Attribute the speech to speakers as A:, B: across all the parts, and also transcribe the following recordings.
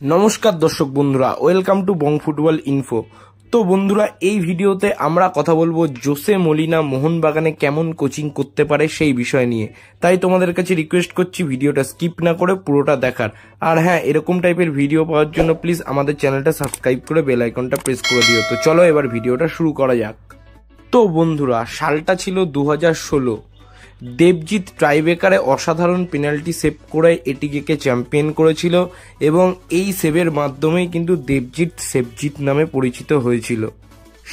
A: নমস্কার দর্শক বন্ধুরা, welcome to Bong football info. তো বন্ধুরা, এই ভিডিওতে আমরা কথা বলবো জোসে মলিনা মোহনবাগানে কেমন কোচিং করতে পারে সেই বিষয় নিয়ে। তাই তোমাদের কাছে রিকোয়েস্ট করছি ভিডিওটা স্কিপ না করে পুরোটা দেখার। আর হ্যাঁ, এরকম টাইপের ভিডিও পাওয়ার জন্য প্লিজ আমাদের চ্যানেলটা সাবস্ক্রাইব করে বেল আইকনটা প্রেস করে দিও। তো চলো এবার ভিডিওটা শুরু করা যাক। তো বন্ধুরা, সালটা ছিল 2016। দেবজিৎ ট্রাইবেকারে অসাধারণ পেনাল্টি সেভ করে এটিকে চ্যাম্পিয়ন করেছিল এবং এই সেভের মাধ্যমেই কিন্তু দেবজিৎ সেভজিৎ নামে পরিচিত হয়েছিল।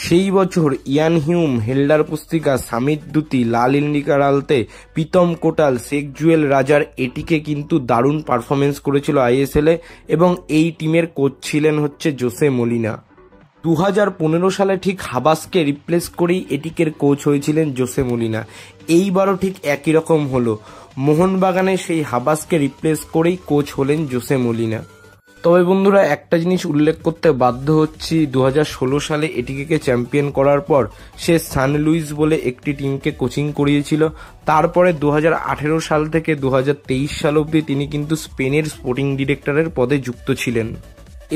A: সেই বছর ইয়ান হিউম, হেল্ডার পুস্তিকা, সামিত দুতি, লাল ইন্ডিকা রালতে, প্রীতম কোটাল, শেখ জুয়েল রাজার এটিকে কিন্তু দারুণ পারফরমেন্স করেছিল আইএসএলে এবং এই টিমের কোচ ছিলেন হচ্ছে জোসে মলিনা। 2015 সালে ঠিক হাবাসকে রিপ্লেস করেই এটিকের কোচ হয়েছিলেন জোসে মলিনা। এইবারও ঠিক একই রকম হলো, মোহনবাগানে সেই হাবাসকে রিপ্লেস করেই কোচ হলেন জোসে মলিনা। তবে বন্ধুরা, একটা জিনিস উল্লেখ করতে বাধ্য হচ্ছি, 2016 সালে এটিকে চ্যাম্পিয়ন করার পর সে সান লুইস বলে একটি টিমকে কোচিং করিয়েছিল। তারপরে 2018 সাল থেকে 2023 সাল অবধি তিনি কিন্তু স্পেনের স্পোর্টিং ডিরেক্টরের পদে যুক্ত ছিলেন।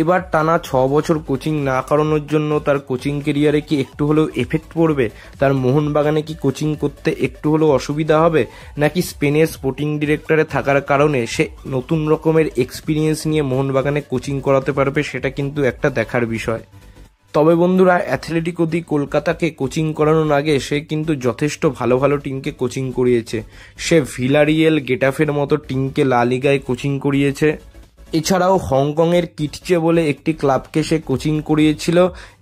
A: এবার টানা 6 বছর কোচিং না করানোর জন্য তার কোচিং কেরিয়ারে কি একটু হলেও এফেক্ট পড়বে? তার মোহনবাগানে কি কোচিং করতে একটু হলেও অসুবিধা হবে, নাকি স্পেনের স্পোর্টিং ডিরেক্টরে থাকার কারণে সে নতুন রকমের এক্সপিরিয়েন্স নিয়ে মোহনবাগানে কোচিং করাতে পারবে? সেটা কিন্তু একটা দেখার বিষয়। তবে বন্ধুরা, অ্যাথলেটিকো দি কলকাতাকে কোচিং করানোর আগে সে কিন্তু যথেষ্ট ভালো ভালো টিমকে কোচিং করিয়েছে। সে ভিলারিয়েল, গেটাফের মতো টিমকে লা লিগায় কোচিং করিয়েছে। এছাড়াও হংকংয়ের কিটচে বলে একটি ক্লাবকে সে কোচিং করিয়েছিল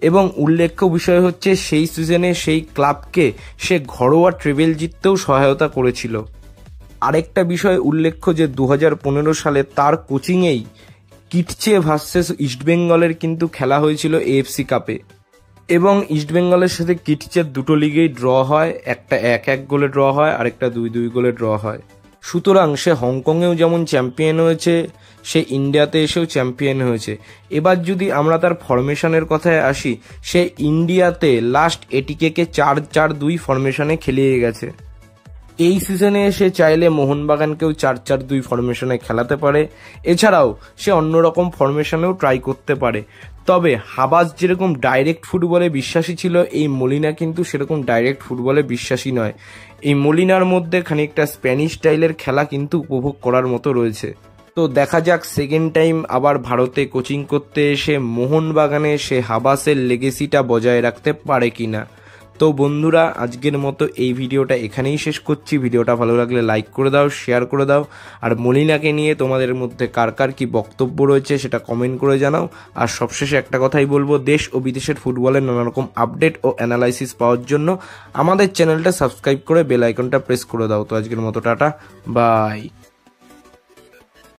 A: এবং উল্লেখ্য বিষয় হচ্ছে সেই সিজনে সেই ক্লাবকে সে ঘরোয়া ট্রেবেল জিততেও সহায়তা করেছিল। আরেকটা বিষয় উল্লেখ্য যে 2015 সালে তার কোচিংয়েই কিটচে ভার্সেস ইস্টবেঙ্গলের কিন্তু খেলা হয়েছিল এএফসি কাপে এবং ইস্টবেঙ্গলের সাথে কিটচের দুটো লিগেই ড্র হয়, একটা 1-1 গোলে ড্র হয়, আরেকটা 2-2 গোলে ড্র হয়। সুতরাং সে হংকংয়েও যেমন চ্যাম্পিয়ন হয়েছে, সে ইন্ডিয়াতে এসেও চ্যাম্পিয়ন হয়েছে। এবার যদি আমরা তার ফরমেশনের কথায় আসি, সে ইন্ডিয়াতে লাস্ট এটিকে 4-4-2 ফরমেশনে খেলিয়ে গেছে। এই সিজনে সে চাইলে মোহনবাগানকেও 4-4-2 ফরমেশনে খেলাতে পারে। এছাড়াও সে অন্যরকম ফরমেশনেও ট্রাই করতে পারে। তবে হাবাস যেরকম ডাইরেক্ট ফুটবলে বিশ্বাসী ছিল, এই মলিনা কিন্তু সেরকম ডাইরেক্ট ফুটবলে বিশ্বাসী নয়। এই মলিনার মধ্যে খানিকটা স্প্যানিশ স্টাইলের খেলা কিন্তু উপভোগ করার মতো রয়েছে। তো দেখা যাক সেকেন্ড টাইম আবার ভারতে কোচিং করতে এসে মোহনবাগানে সে হাবাসের লেগেসিটা বজায় রাখতে পারে কিনা। তো বন্ধুরা, আজকের মতো এই ভিডিওটা এখানেই শেষ করছি। ভিডিওটা ভালো লাগলে লাইক করে দাও, শেয়ার করে দাও, আর মলিনাকে নিয়ে তোমাদের মধ্যে কার কার কি বক্তব্য রয়েছে সেটা কমেন্ট করে জানাও। আর সবশেষে একটা কথাই বলবো, দেশ ও বিদেশের ফুটবলের নানারকম আপডেট ও অ্যানালাইসিস পাওয়ার জন্য আমাদের চ্যানেলটা সাবস্ক্রাইব করে বেল আইকনটা প্রেস করে দাও। তো আজকের মতো টাটা, বাই।